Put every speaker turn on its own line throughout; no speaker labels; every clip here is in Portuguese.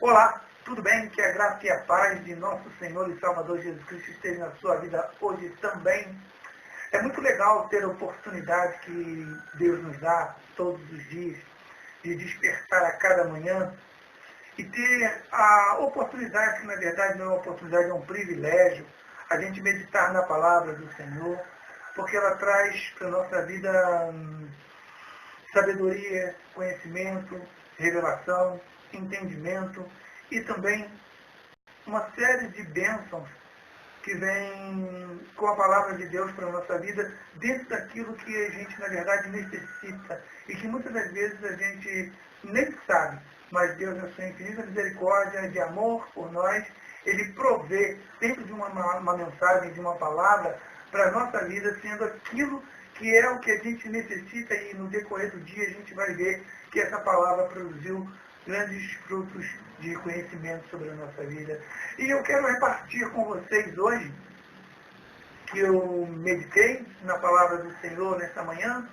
Olá, tudo bem? Que a graça e a paz de nosso Senhor e Salvador Jesus Cristo esteja na sua vida hoje também. É muito legal ter a oportunidade que Deus nos dá todos os dias de despertar a cada manhã e ter a oportunidade, que na verdade não é uma oportunidade, é um privilégio, a gente meditar na palavra do Senhor, porque ela traz para a nossa vida sabedoria, conhecimento, revelação, entendimento e também uma série de bênçãos que vem com a palavra de Deus para a nossa vida, dentro daquilo que a gente, na verdade, necessita e que muitas das vezes a gente nem sabe, mas Deus, na sua infinita misericórdia, de amor por nós, Ele provê dentro de uma mensagem, de uma palavra, para a nossa vida, sendo aquilo que é o que a gente necessita, e no decorrer do dia a gente vai ver que essa palavra produziu grandes frutos de conhecimento sobre a nossa vida. E eu quero repartir com vocês hoje, que eu meditei na palavra do Senhor nessa manhã,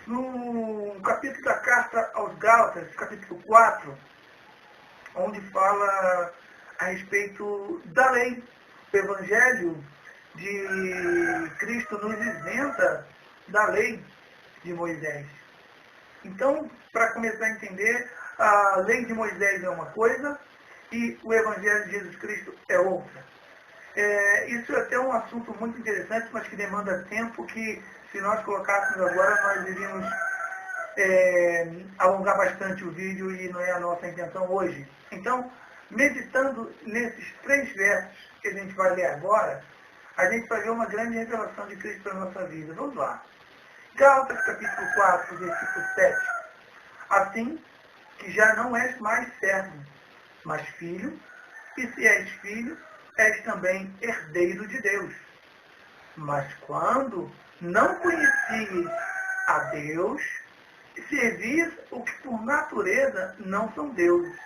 no capítulo da carta aos Gálatas, capítulo 4, onde fala a respeito da lei. O Evangelho de Cristo nos isenta da lei de Moisés. Então, para começar a entender, a lei de Moisés é uma coisa e o Evangelho de Jesus Cristo é outra. Isso é até um assunto muito interessante, mas que demanda tempo, que se nós colocássemos agora, nós iríamos alongar bastante o vídeo e não é a nossa intenção hoje. Então, meditando nesses 3 versos que a gente vai ler agora, a gente vai ver uma grande revelação de Cristo para a nossa vida. Vamos lá. Gálatas capítulo 4, versículo 7. Assim que já não és mais servo, mas filho, e se és filho, és também herdeiro de Deus. Mas quando não conhecias a Deus, servias o que por natureza não são deuses.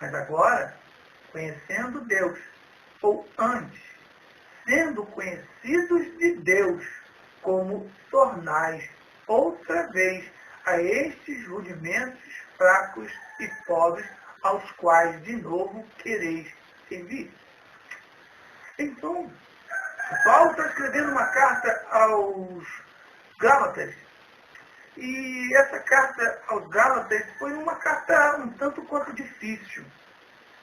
Mas agora, conhecendo Deus, ou antes, sendo conhecidos de Deus, como tornais outra vez a estes rudimentos fracos e pobres, aos quais de novo quereis servir. Então, Paulo está escrevendo uma carta aos Gálatas, e essa carta aos Gálatas foi uma carta um tanto quanto difícil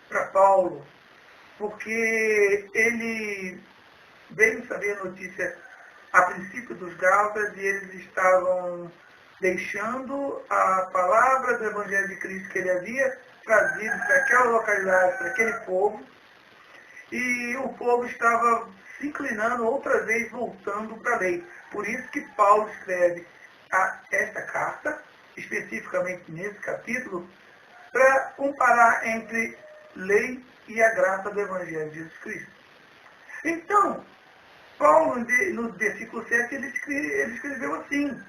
para Paulo, porque ele veio saber a notícia a princípio dos Gálatas, e eles estavam deixando a palavra do Evangelho de Cristo que ele havia trazido para aquela localidade, para aquele povo, e o povo estava se inclinando outra vez, voltando para a lei. Por isso que Paulo escreve esta carta, especificamente nesse capítulo, para comparar entre lei e a graça do Evangelho de Jesus Cristo. Então, Paulo, no versículo 7, ele escreveu assim: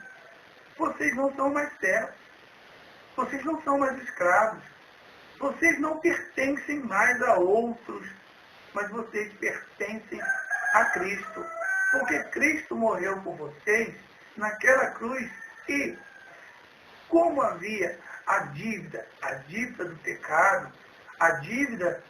vocês não são mais servos, vocês não são mais escravos, vocês não pertencem mais a outros, mas vocês pertencem a Cristo. Porque Cristo morreu por vocês naquela cruz, e como havia a dívida do pecado, a dívida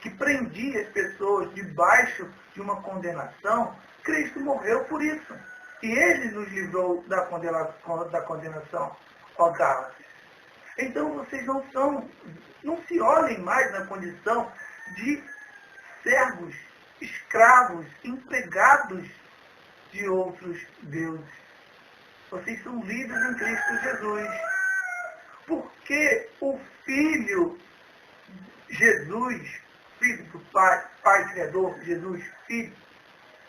que prendia as pessoas debaixo de uma condenação, Cristo morreu por isso. E Ele nos livrou da condenação, ó Gálatas. Então vocês não se olhem mais na condição de servos, escravos, empregados de outros deuses. Vocês são livres em Cristo Jesus. Porque o Filho Jesus, Filho do Pai Criador, Jesus, Filho,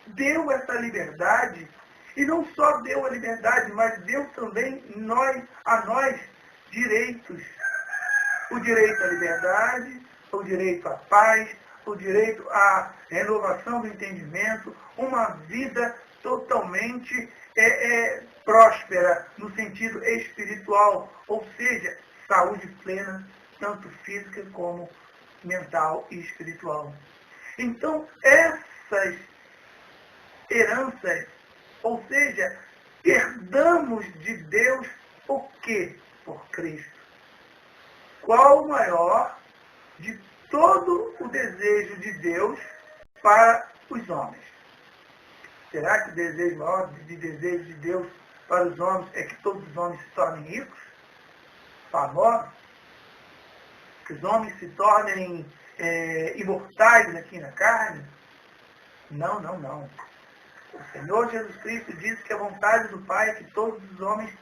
deu essa liberdade, e não só deu a liberdade, mas deu também a nós direitos. O direito à liberdade, o direito à paz, o direito à renovação do entendimento, uma vida totalmente próspera no sentido espiritual, ou seja, saúde plena, tanto física como mental e espiritual. Então, essas heranças, ou seja, herdamos de Deus o quê? Por Cristo. qual o maior de todo o desejo de Deus para os homens? Será que o desejo maior desejo de Deus para os homens é que todos os homens se tornem ricos, famosos, que os homens se tornem imortais aqui na carne? Não, não, não. O Senhor Jesus Cristo disse que a vontade do Pai é que todos os homens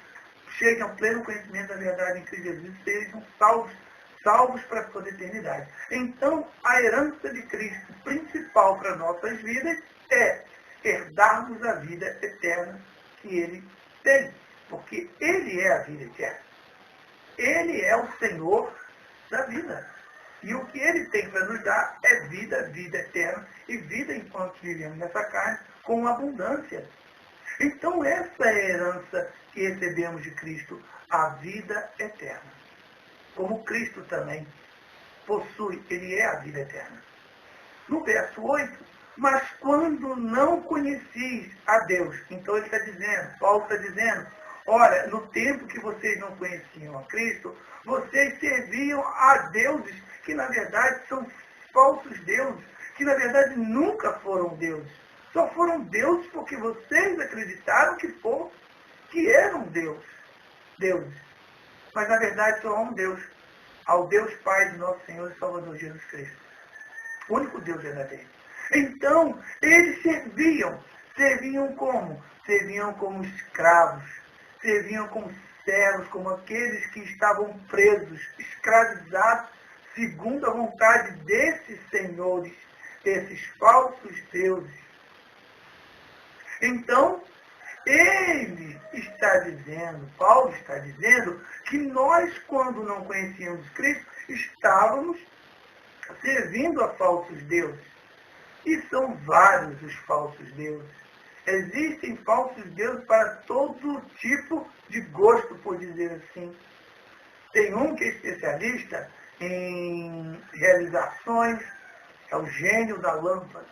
cheguem ao pleno conhecimento da verdade em Cristo Jesus e sejam salvos para toda a eternidade. Então, a herança de Cristo principal para nossas vidas é herdarmos a vida eterna que Ele tem. Porque Ele é a vida eterna. Ele é o Senhor da vida. E o que Ele tem para nos dar é vida, vida eterna e vida enquanto vivemos nessa carne com abundância. Então essa é a herança que recebemos de Cristo, a vida eterna. Como Cristo também possui, Ele é a vida eterna. No verso 8, mas quando não conhecis a Deus, então ele está dizendo, Paulo está dizendo, olha, no tempo que vocês não conheciam a Cristo, vocês serviam a deuses que na verdade são falsos deuses, que na verdade nunca foram deuses. Só foram deuses porque vocês acreditaram que eram deuses. Mas na verdade só há um Deus, ao Deus Pai de nosso Senhor e Salvador Jesus Cristo. O único Deus verdadeiro. Então, eles serviam como? Serviam como escravos, serviam como servos, como aqueles que estavam presos, escravizados, segundo a vontade desses senhores, desses falsos deuses. Então, Paulo está dizendo, que nós, quando não conhecíamos Cristo, estávamos servindo a falsos deuses. E são vários os falsos deuses. Existem falsos deuses para todo tipo de gosto, por dizer assim. Tem um que é especialista em realizações, é o gênio da lâmpada.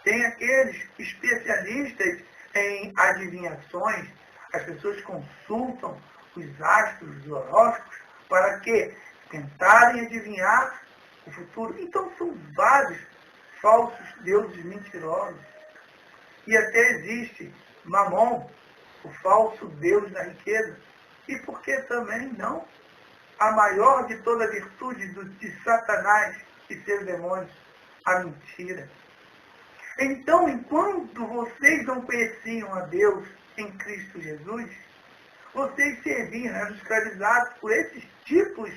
Tem aqueles especialistas em adivinhações. As pessoas consultam os astros, os horóscopos, para que tentarem adivinhar o futuro. Então são vários falsos deuses mentirosos. E até existe Mamon, o falso deus da riqueza. E por que também não? A maior de toda a virtude de Satanás e seus demônios, a mentira. Então, enquanto vocês não conheciam a Deus em Cristo Jesus, vocês serviam, eram escravizados por esses tipos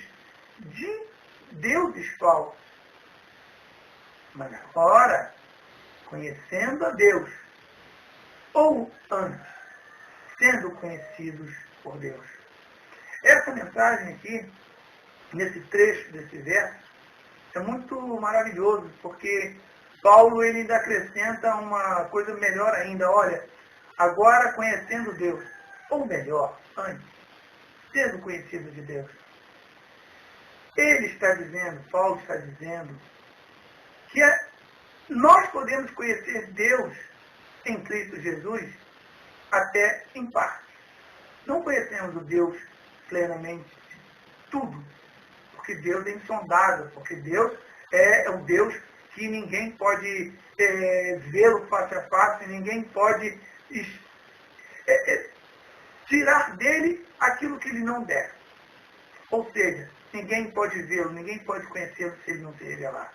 de deuses falsos. Mas agora, conhecendo a Deus, ou antes, sendo conhecidos por Deus. Essa mensagem aqui, nesse trecho desse verso, é muito maravilhoso, porque Paulo ele ainda acrescenta uma coisa melhor ainda. Olha, agora conhecendo Deus, ou melhor, antes, sendo conhecido de Deus. Ele está dizendo, Paulo está dizendo, que nós podemos conhecer Deus em Cristo Jesus até em parte. Não conhecemos o Deus plenamente tudo, porque Deus é insondável, porque Deus é um Deus que ninguém pode vê-lo face a face, ninguém pode tirar dele aquilo que ele não der. Ou seja, ninguém pode vê-lo, ninguém pode conhecê-lo se ele não se revelar.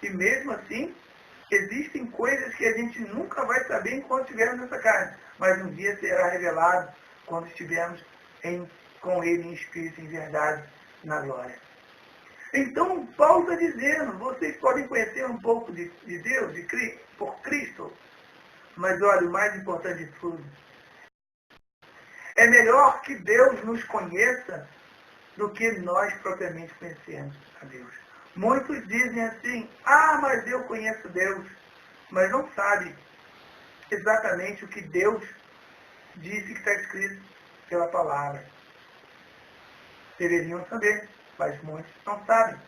E mesmo assim, existem coisas que a gente nunca vai saber enquanto estivermos nessa carne, mas um dia será revelado quando estivermos com ele em espírito, em verdade, na glória. Então, Paulo está dizendo, vocês podem conhecer um pouco de Deus, por Cristo, mas olha, o mais importante de tudo, é melhor que Deus nos conheça do que nós propriamente conhecemos a Deus. Muitos dizem assim, mas eu conheço Deus, mas não sabe exatamente o que Deus disse que está escrito pela palavra. Deveriam saber, mas muitos não sabem.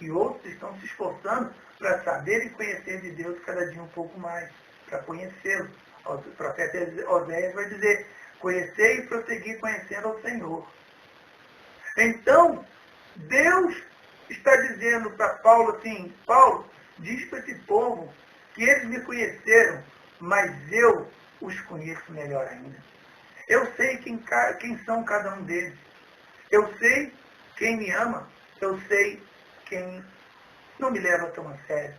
E outros estão se esforçando para saber e conhecer de Deus cada dia um pouco mais, para conhecê-lo. O profeta Oséias vai dizer, conhecer e prosseguir conhecendo ao Senhor. Então, Deus está dizendo para Paulo assim, Paulo, diz para esse povo que eles me conheceram, mas eu os conheço melhor ainda. Eu sei quem são cada um deles. Eu sei quem me ama. Eu sei quem não me leva tão a sério.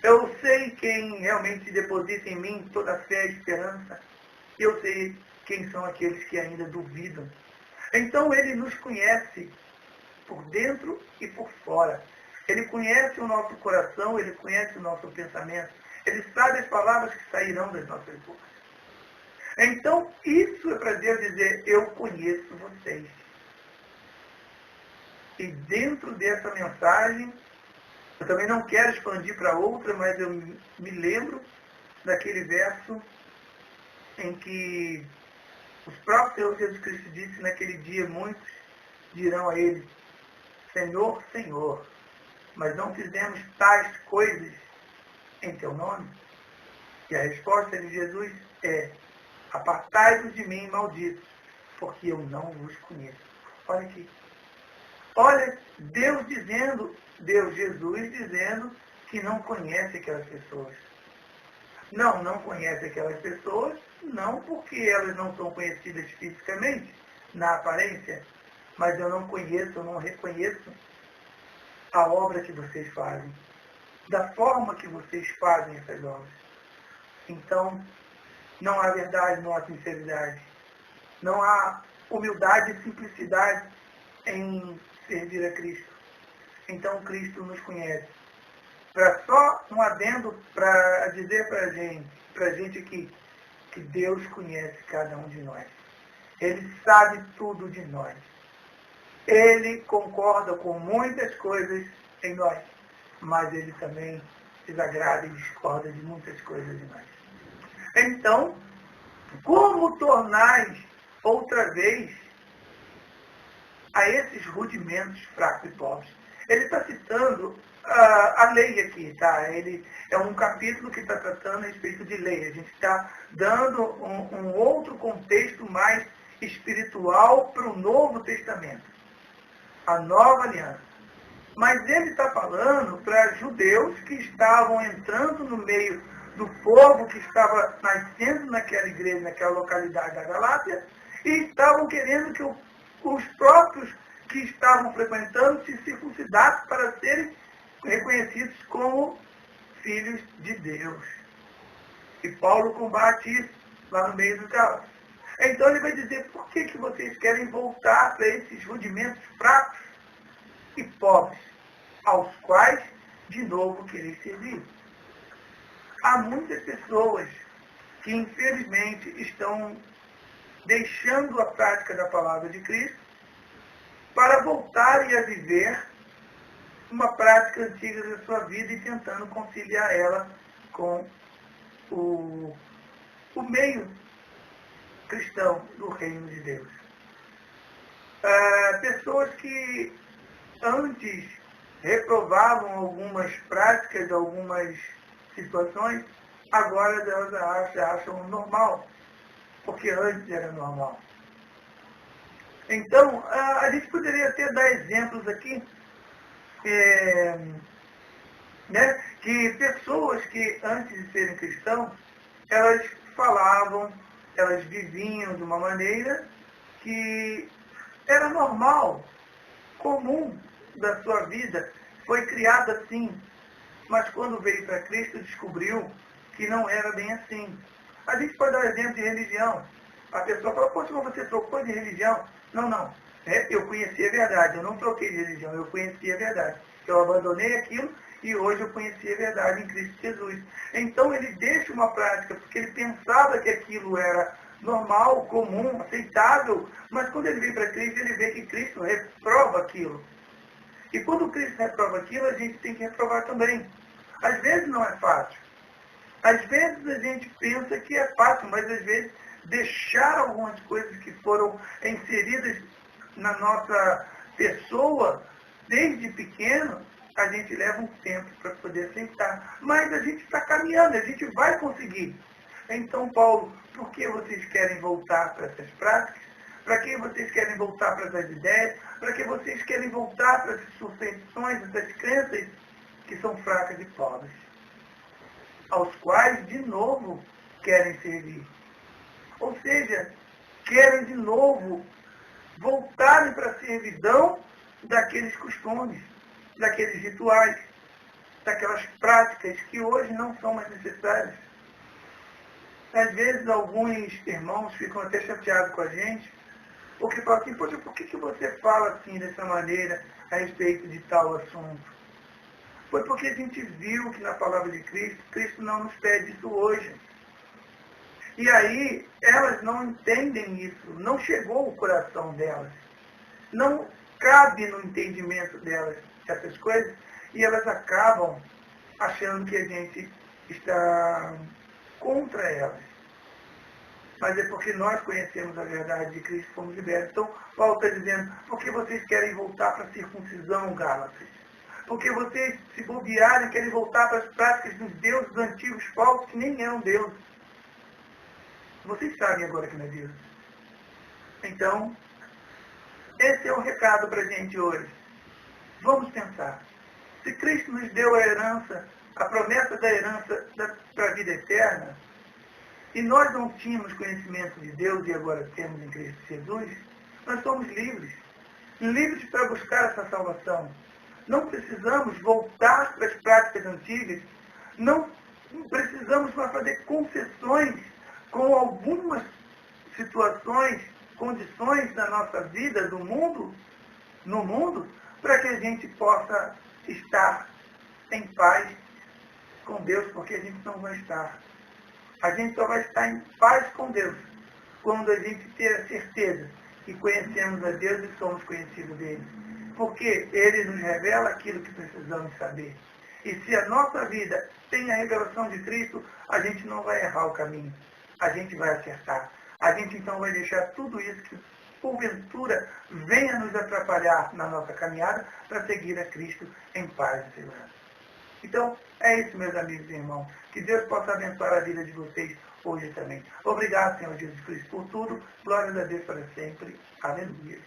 Eu sei quem realmente deposita em mim toda a fé e esperança. Eu sei quem são aqueles que ainda duvidam. Então ele nos conhece por dentro e por fora. Ele conhece o nosso coração, ele conhece o nosso pensamento. Ele sabe as palavras que sairão das nossas bocas. Então, isso é para Deus dizer, eu conheço vocês. E dentro dessa mensagem, eu também não quero expandir para outra, mas eu me lembro daquele verso em que o próprio Senhor Jesus Cristo disse, naquele dia muitos dirão a ele, Senhor, Senhor, mas não fizemos tais coisas em teu nome? E a resposta de Jesus é, apartai-vos de mim, malditos, porque eu não vos conheço. Olha aqui. Olha, Deus, Jesus dizendo que não conhece aquelas pessoas. Não conhece aquelas pessoas, não porque elas não são conhecidas fisicamente, na aparência, mas eu não conheço, eu não reconheço a obra que vocês fazem, da forma que vocês fazem essas obras. Então, não há verdade, não há sinceridade, não há humildade e simplicidade em servir a Cristo. Então, Cristo nos conhece. Para só um adendo para dizer para a gente aqui, que Deus conhece cada um de nós. Ele sabe tudo de nós. Ele concorda com muitas coisas em nós, mas ele também desagrada e discorda de muitas coisas de nós. Então, como tornais outra vez a esses rudimentos fracos e pobres? Ele está citando a lei aqui, tá? Ele é um capítulo que está tratando a respeito de lei. A gente está dando um outro contexto mais espiritual para o Novo Testamento, a Nova Aliança. Mas ele está falando para judeus que estavam entrando no meio do povo que estava nascendo naquela igreja, naquela localidade da Galácia, e estavam querendo que os próprios que estavam frequentando se circuncidassem para serem reconhecidos como filhos de Deus. E Paulo combate isso lá no meio dos Gálatas. Então ele vai dizer, por que vocês querem voltar para esses rudimentos fracos e pobres, aos quais de novo quereis servir? Há muitas pessoas que infelizmente estão deixando a prática da palavra de Cristo para voltarem a viver uma prática antiga da sua vida e tentando conciliar ela com o meio cristão do reino de Deus. Pessoas que antes reprovavam algumas práticas, algumas situações, agora elas acham normal, porque antes era normal. Então, a gente poderia até dar exemplos aqui, né, que pessoas que antes de serem cristãos, elas falavam, elas viviam de uma maneira que era normal, comum da sua vida, foi criada assim, mas quando veio para Cristo descobriu que não era bem assim. A gente pode dar um exemplo de religião. A pessoa fala, poxa, mas você trocou de religião? Não. Eu conheci a verdade, eu não troquei de religião, eu conheci a verdade. Eu abandonei aquilo e hoje eu conheci a verdade em Cristo Jesus. Então ele deixa uma prática, porque ele pensava que aquilo era normal, comum, aceitável, mas quando ele vem para Cristo, ele vê que Cristo reprova aquilo. E quando Cristo reprova aquilo, a gente tem que reprovar também. Às vezes não é fácil. Às vezes a gente pensa que é fácil, mas às vezes deixar algumas coisas que foram inseridas na nossa pessoa, desde pequeno, a gente leva um tempo para poder aceitar. Mas a gente está caminhando, a gente vai conseguir. Então, Paulo, por que vocês querem voltar para essas práticas? Para que vocês querem voltar para essas ideias? Para que vocês querem voltar para essas suspensões, essas crenças que são fracas e pobres? Aos quais, de novo, querem servir. Ou seja, querem de novo voltarem para a servidão daqueles costumes, daqueles rituais, daquelas práticas que hoje não são mais necessárias. Às vezes, alguns irmãos ficam até chateados com a gente, porque falam assim, poxa, por que você fala assim, dessa maneira, a respeito de tal assunto? Foi porque a gente viu que na palavra de Cristo, Cristo não nos pede isso hoje. E aí, elas não entendem isso, não chegou o coração delas. Não cabe no entendimento delas essas coisas, e elas acabam achando que a gente está contra elas. Mas é porque nós conhecemos a verdade de Cristo e fomos libertos. Então, Paulo está dizendo, porque vocês querem voltar para a circuncisão, Gálatas? Porque vocês, se bobearem, querem voltar para as práticas dos deuses antigos falsos, que nem eram deuses. Vocês sabem agora que não é Deus. Então, esse é o recado para a gente hoje. Vamos pensar. Se Cristo nos deu a herança, a promessa da herança para a vida eterna, e nós não tínhamos conhecimento de Deus e agora temos em Cristo Jesus, nós somos livres. Livres para buscar essa salvação. Não precisamos voltar para as práticas antigas, não precisamos para fazer concessões com algumas situações, condições da nossa vida, do mundo, no mundo, para que a gente possa estar em paz com Deus, porque a gente não vai estar. A gente só vai estar em paz com Deus quando a gente ter a certeza que conhecemos a Deus e somos conhecidos dele. Porque ele nos revela aquilo que precisamos saber. E se a nossa vida tem a revelação de Cristo, a gente não vai errar o caminho. A gente vai acertar. A gente então vai deixar tudo isso que porventura venha nos atrapalhar na nossa caminhada para seguir a Cristo em paz e segurança. Então, é isso, meus amigos e irmãos. Que Deus possa abençoar a vida de vocês hoje também. Obrigado, Senhor Jesus Cristo, por tudo. Glória a Deus para sempre. Aleluia.